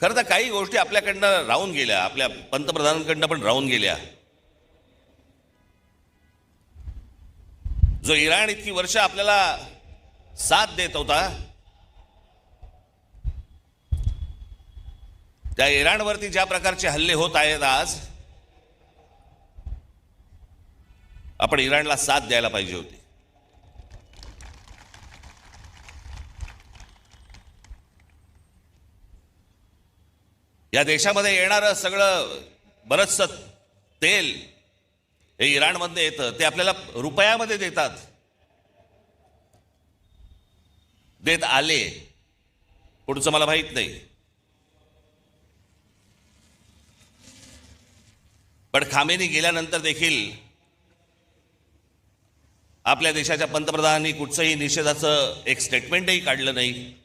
खरं तर काही गोष्टी आपल्याकडनं राहून गेल्या, आपल्या पंतप्रधानांकडनं पण राहून गेल्या. जो इराण इतकी वर्ष आपल्याला साथ देत होता, त्या इराणवरती ज्या प्रकारचे हल्ले होत आहेत आज, आपण इराणला साथ द्यायला पाहिजे होती. या देशामध्ये येणारं सगळं बरचसं तेल हे इराणमध्ये येतं, ते आपल्याला रुपयामध्ये देतात, देत आले. पुढचं मला माहित नाही, पण खामेनी गेल्यानंतर देखील आपल्या देशाच्या पंतप्रधानांनी कुठचंही निषेधाचं एक स्टेटमेंटही काढलं नाही.